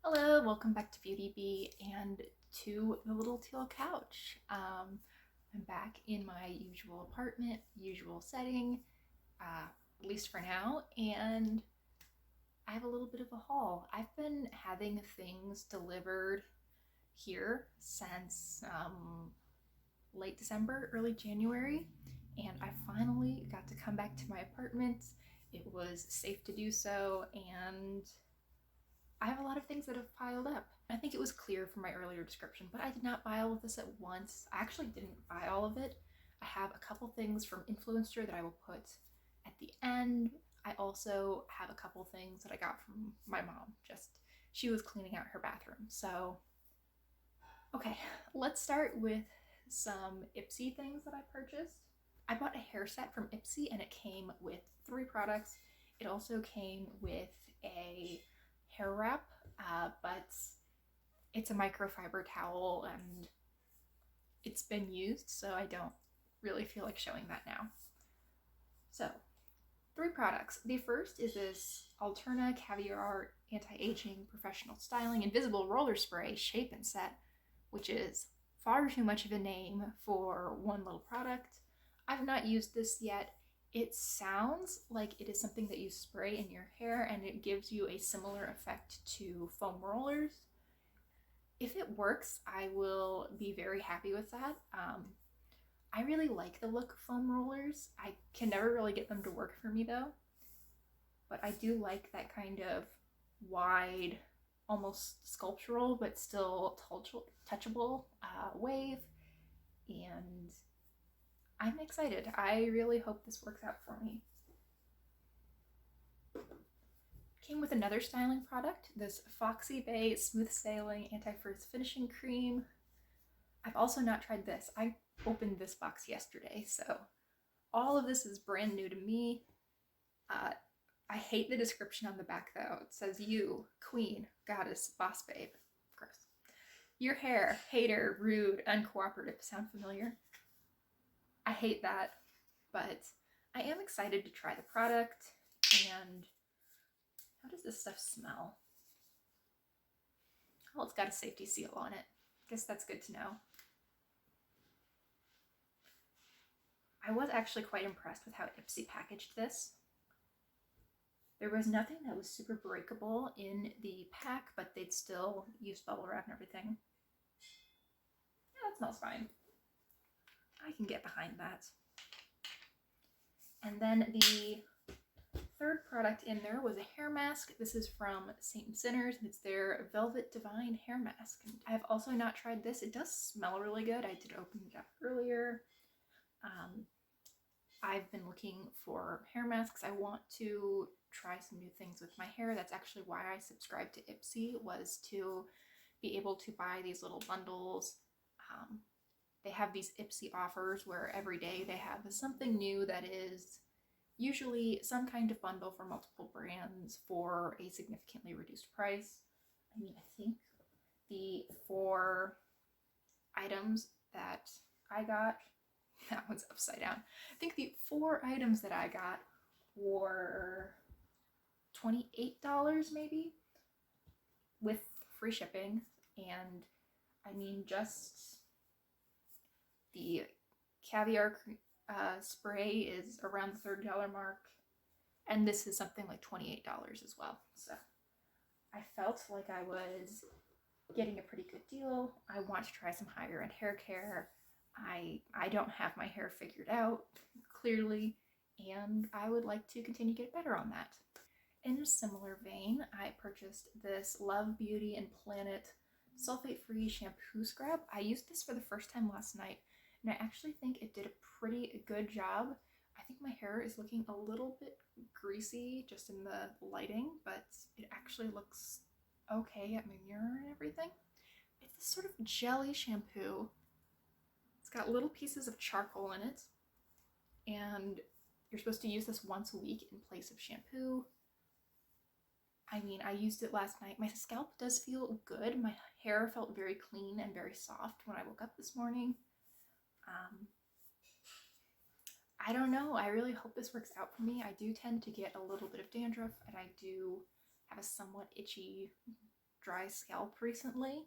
Hello, welcome back to Beauty Bee and to the little teal couch. I'm back in my usual apartment, usual setting, at least for now, and I have a little bit of a haul. I've been having things delivered here since late December, early January, and I finally got to come back to my apartment. It was safe to do so, and I have a lot of things that have piled up. I think it was clear from my earlier description, but I did not buy all of this at once. I actually didn't buy all of it. I have a couple things from Influenster that I will put at the end. I also have a couple things that I got from my mom. She was cleaning out her bathroom. So, okay, let's start with some Ipsy things that I purchased. I bought a hair set from Ipsy and it came with 3 products. It also came with a hair wrap, but it's a microfiber towel and it's been used, so I don't really feel like showing that now. So, 3 products. The first is this Alterna Caviar Anti-Aging Professional Styling Invisible Roller Spray Shape and Set, which is far too much of a name for one little product. I've not used this yet. It sounds like it is something that you spray in your hair and it gives you a similar effect to foam rollers. If it works, I will be very happy with that. I really like the look of foam rollers. I can never really get them to work for me though, but I do like that kind of wide, almost sculptural, but still touchable wave, and I'm excited. I really hope this works out for me. Came with another styling product, this Foxy Bay Smooth Sailing Anti-Frizz Finishing Cream. I've also not tried this. I opened this box yesterday, so all of this is brand new to me. I hate the description on the back though. It says, you, queen, goddess, boss babe. Gross. Your hair, hater, rude, uncooperative. Sound familiar? I hate that, but I am excited to try the product. And how does this stuff smell? Well, it's got a safety seal on it. Guess that's good to know. I was actually quite impressed with how Ipsy packaged this. There was nothing that was super breakable in the pack, but they'd still use bubble wrap and everything. Yeah, that smells fine. I can get behind that. And then the third product in there was a hair mask. This is from Saint & Sinners, and it's their Velvet Divine hair mask. I have also not tried this. It does smell really good. I did open it up earlier. I've been looking for hair masks. I want to try some new things with my hair. That's actually why I subscribed to Ipsy, was to be able to buy these little bundles. They have these Ipsy offers where every day they have something new that is usually some kind of bundle for multiple brands for a significantly reduced price. I mean, I think the 4 items that I got, that one's upside down. I think the 4 items that I got were $28 maybe, with free shipping. And I mean, just the caviar spray is around the $30 mark, and this is something like $28 as well. So I felt like I was getting a pretty good deal. I want to try some higher end hair care. I don't have my hair figured out, clearly, and I would like to continue to get better on that. In a similar vein, I purchased this Love Beauty and Planet sulfate-free shampoo scrub. I used this for the first time last night, and I actually think it did a pretty good job. I think my hair is looking a little bit greasy just in the lighting, but it actually looks okay at my mirror and everything. It's this sort of jelly shampoo. It's got little pieces of charcoal in it, and you're supposed to use this once a week in place of shampoo. I mean, I used it last night. My scalp does feel good. My hair felt very clean and very soft when I woke up this morning. I don't know. I really hope this works out for me. I do tend to get a little bit of dandruff, and I do have a somewhat itchy dry scalp recently,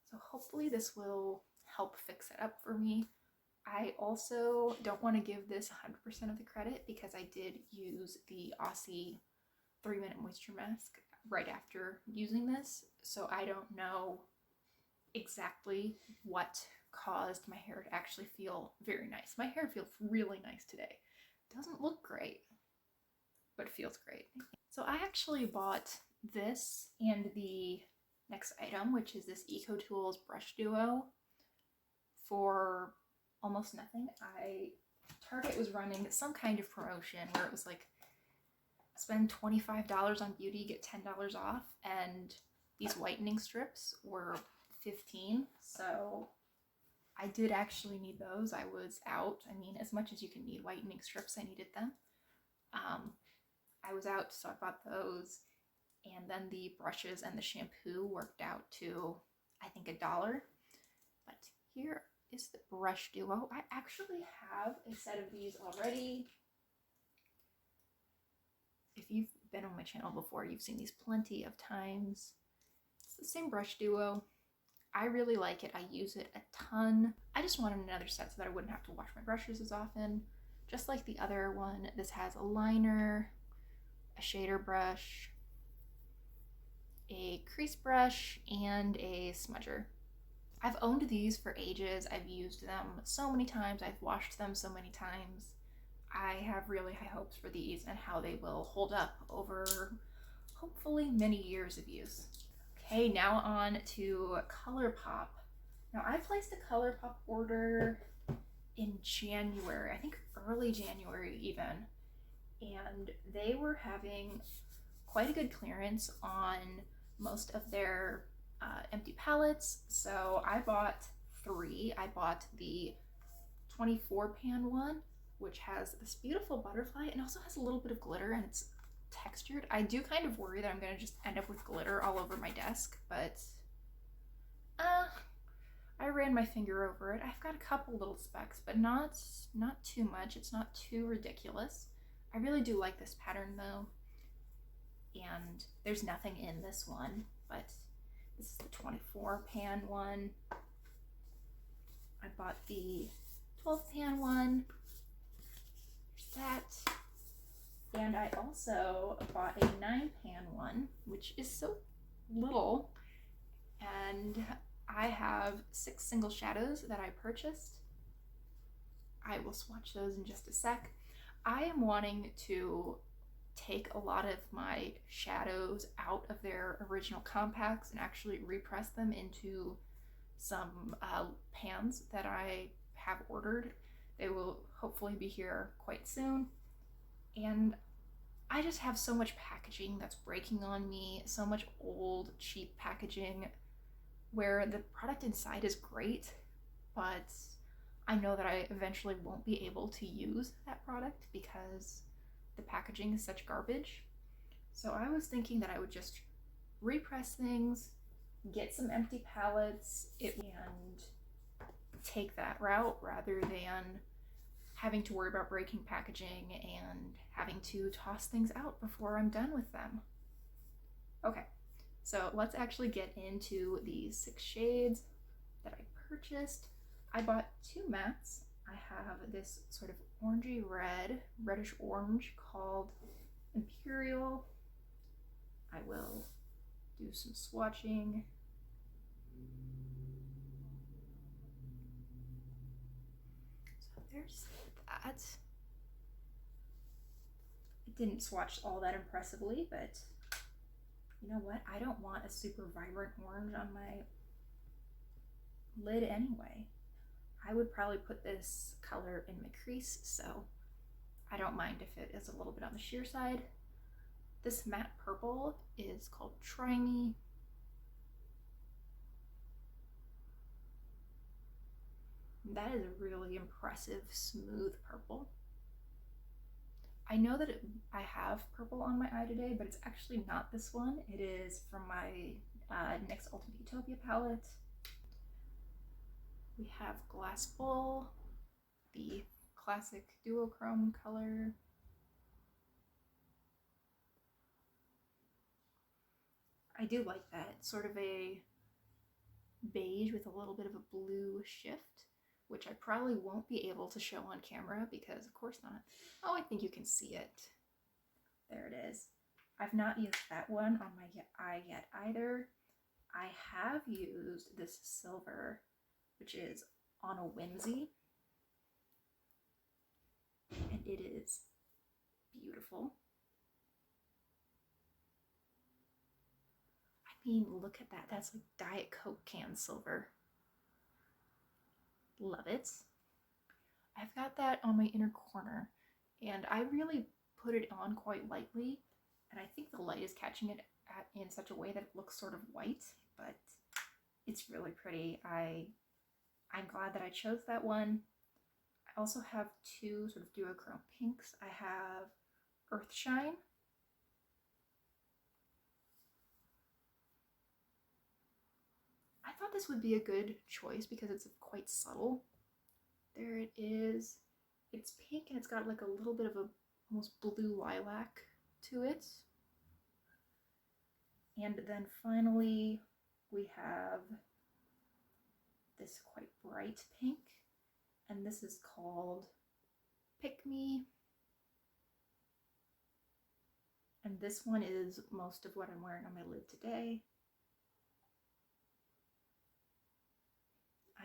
so hopefully this will help fix it up for me. I also don't want to give this 100% of the credit because I did use the Aussie 3-minute moisture mask right after using this, so I don't know exactly what caused my hair to actually feel very nice. My hair feels really nice today. It doesn't look great, but it feels great. So I actually bought this and the next item, which is this Ecotools brush duo, for almost nothing. Target was running some kind of promotion where it was like, spend $25 on beauty, get $10 off, and these whitening strips were $15, so I did actually need those. I was out. I mean, as much as you can need whitening strips, I needed them. I was out, so I bought those, and then the brushes and the shampoo worked out to, I think, $1. But here is the brush duo. I actually have a set of these already. If you've been on my channel before, you've seen these plenty of times. It's the same brush duo. I really like it. I use it a ton. I just wanted another set so that I wouldn't have to wash my brushes as often. Just like the other one, this has a liner, a shader brush, a crease brush, and a smudger. I've owned these for ages. I've used them so many times. I've washed them so many times. I have really high hopes for these and how they will hold up over hopefully many years of use. Okay, now on to Colourpop. Now I placed a Colourpop order in January, I think early January even, and they were having quite a good clearance on most of their empty palettes, so I bought 3. I bought the 24 pan one, which has this beautiful butterfly and also has a little bit of glitter, and it's textured. I do kind of worry that I'm going to just end up with glitter all over my desk, but I ran my finger over it. I've got a couple little specks, but not too much. It's not too ridiculous. I really do like this pattern though, and there's nothing in this one, but this is the 24 pan one. I bought the 12 pan one. There's that. And I also bought a 9 pan one, which is so little. And I have 6 single shadows that I purchased. I will swatch those in just a sec. I am wanting to take a lot of my shadows out of their original compacts and actually repress them into some pans that I have ordered. They will hopefully be here quite soon. And I just have so much packaging that's breaking on me, so much old, cheap packaging where the product inside is great, but I know that I eventually won't be able to use that product because the packaging is such garbage. So I was thinking that I would just repress things, get some empty palettes, and take that route rather than having to worry about breaking packaging and having to toss things out before I'm done with them. Okay, so let's actually get into these 6 shades that I purchased. I bought 2 mattes. I have this sort of orangey red, reddish orange called Imperial. I will do some swatching. So there's that. It didn't swatch all that impressively, but you know what? I don't want a super vibrant orange on my lid anyway. I would probably put this color in my crease, so I don't mind if it is a little bit on the sheer side. This matte purple is called Try Me. That is a really impressive, smooth purple. I know that I have purple on my eye today, but it's actually not this one. It is from my NYX Ultimate Utopia palette. We have Glass Bowl, the classic duochrome color. I do like that. It's sort of a beige with a little bit of a blue shift, which I probably won't be able to show on camera because of course not. Oh, I think you can see it. There it is. I've not used that one on my eye yet either. I have used this silver, which is on a whimsy, and it is beautiful. I mean, look at that. That's like Diet Coke can silver. Love it. I've got that on my inner corner, and I really put it on quite lightly, and I think the light is catching it in such a way that it looks sort of white, but it's really pretty. I'm glad that I chose that one. I also have two sort of duochrome pinks. I have Earthshine. I thought this would be a good choice because it's quite subtle. There it is. It's pink and it's got like a little bit of a almost blue lilac to it. And then finally we have this quite bright pink, and this is called Pick Me. And this one is most of what I'm wearing on my lid today.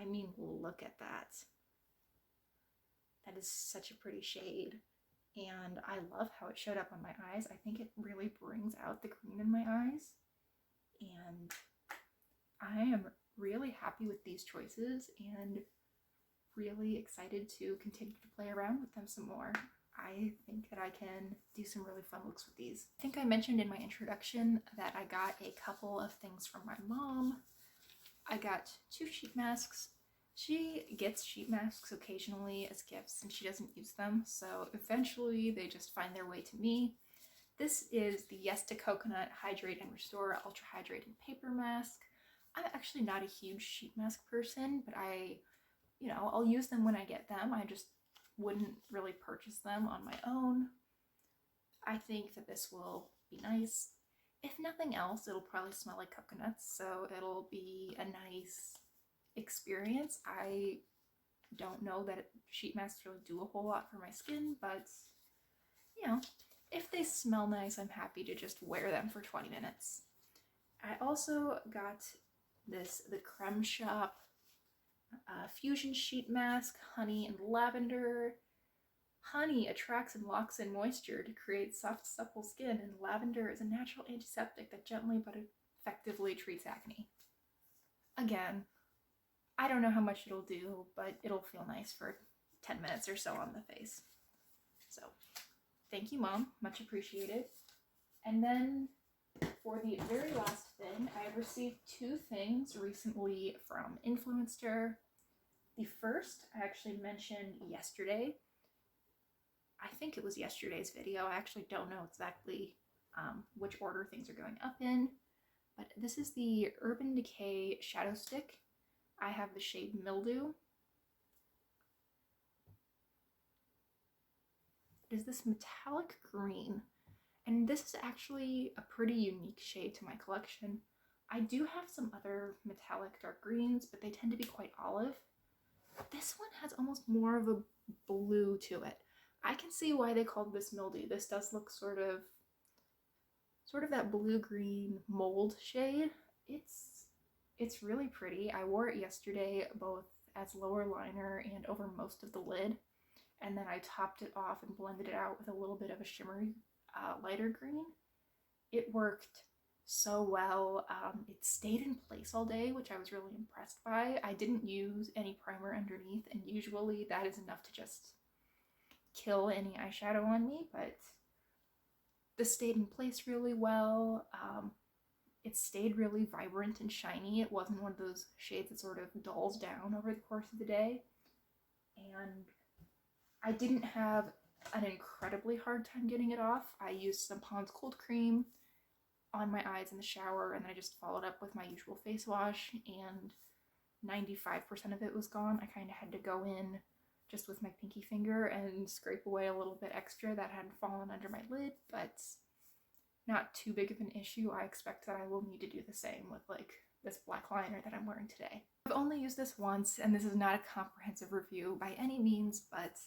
I mean, look at that. That is such a pretty shade. And I love how it showed up on my eyes. I think it really brings out the green in my eyes. And I am really happy with these choices and really excited to continue to play around with them some more. I think that I can do some really fun looks with these. I think I mentioned in my introduction that I got a couple of things from my mom. I got 2 sheet masks. She gets sheet masks occasionally as gifts and she doesn't use them, so eventually they just find their way to me. This is the Yes to Coconut Hydrate and Restore Ultra Hydrating Paper Mask. I'm actually not a huge sheet mask person, but I'll use them when I get them. I just wouldn't really purchase them on my own. I think that this will be nice. If nothing else, it'll probably smell like coconuts, so it'll be a nice experience. I don't know that sheet masks really do a whole lot for my skin, but if they smell nice, I'm happy to just wear them for 20 minutes. I also got the Creme Shop Fusion Sheet Mask, Honey and Lavender. Honey attracts and locks in moisture to create soft, supple skin, and lavender is a natural antiseptic that gently but effectively treats acne. Again, I don't know how much it'll do, but it'll feel nice for 10 minutes or so on the face. So, thank you, Mom. Much appreciated. And then, for the very last thing, I received 2 things recently from Influenster. The first, I actually mentioned yesterday. I think it was yesterday's video. I actually don't know exactly which order things are going up in, but this is the Urban Decay Shadow Stick. I have the shade Mildew. It is this metallic green, and this is actually a pretty unique shade to my collection. I do have some other metallic dark greens, but they tend to be quite olive. This one has almost more of a blue to it. I can see why they called this mildew. This does look sort of that blue-green mold shade. It's really pretty. I wore it yesterday both as lower liner and over most of the lid, and then I topped it off and blended it out with a little bit of a shimmery lighter green. It worked so well. It stayed in place all day, which I was really impressed by. I didn't use any primer underneath, and usually that is enough to just kill any eyeshadow on me, but this stayed in place really well. It stayed really vibrant and shiny. It wasn't one of those shades that sort of dulls down over the course of the day. And I didn't have an incredibly hard time getting it off. I used some Pond's Cold Cream on my eyes in the shower, and then I just followed up with my usual face wash, and 95% of it was gone. I kind of had to go in just with my pinky finger and scrape away a little bit extra that had fallen under my lid, but not too big of an issue. I expect that I will need to do the same with like this black liner that I'm wearing today. I've only used this once, and this is not a comprehensive review by any means, but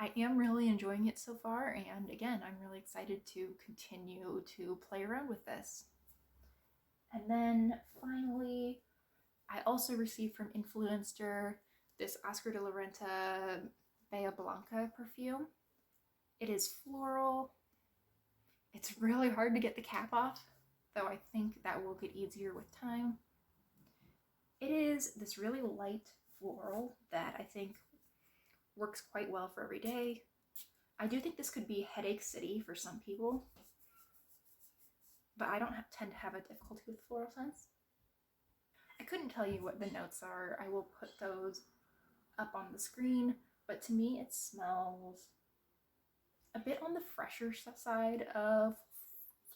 I am really enjoying it so far, and again, I'm really excited to continue to play around with this. And then finally, I also received from Influenster this Oscar de la Renta Bella Blanca perfume. It is floral. It's really hard to get the cap off, though I think that will get easier with time. It is this really light floral that I think works quite well for every day. I do think this could be headache city for some people, but I don't tend to have a difficulty with floral scents. I couldn't tell you what the notes are. I will put those up on the screen, but to me it smells a bit on the fresher side of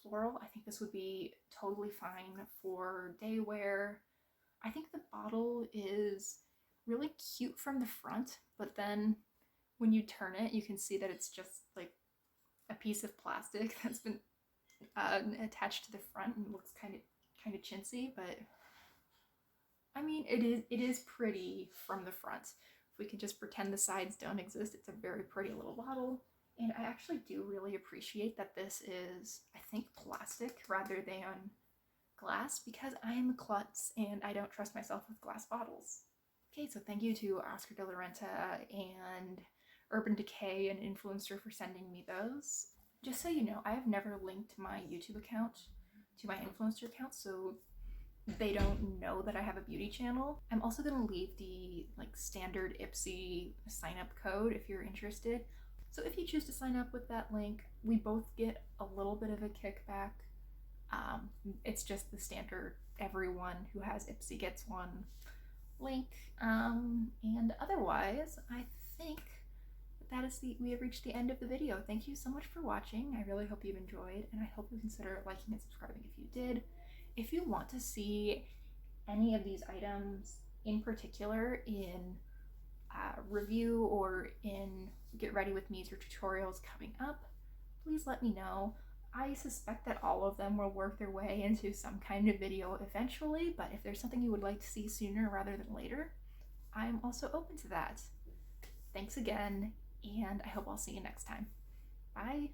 floral. I think this would be totally fine for day wear. I think the bottle is really cute from the front, but then when you turn it, you can see that it's just like a piece of plastic that's been attached to the front and looks kind of chintzy, but I mean, it is pretty from the front. If we can just pretend the sides don't exist, it's a very pretty little bottle. And I actually do really appreciate that this is, I think, plastic rather than glass, because I am a klutz and I don't trust myself with glass bottles. Okay, so thank you to Oscar de la Renta and Urban Decay and Influencer for sending me those. Just so you know, I have never linked my YouTube account to my Influencer account, so they don't know that I have a beauty channel. I'm also going to leave the like standard Ipsy sign up code if you're interested. So if you choose to sign up with that link, we both get a little bit of a kickback. It's just the standard everyone who has Ipsy gets one link. And otherwise, I think we have reached the end of the video. Thank you so much for watching. I really hope you've enjoyed, and I hope you consider liking and subscribing if you did. If you want to see any of these items in particular in review or in get ready with me's or tutorials coming up, please let me know. I suspect that all of them will work their way into some kind of video eventually, but if there's something you would like to see sooner rather than later, I'm also open to that. Thanks again, and I hope I'll see you next time. Bye!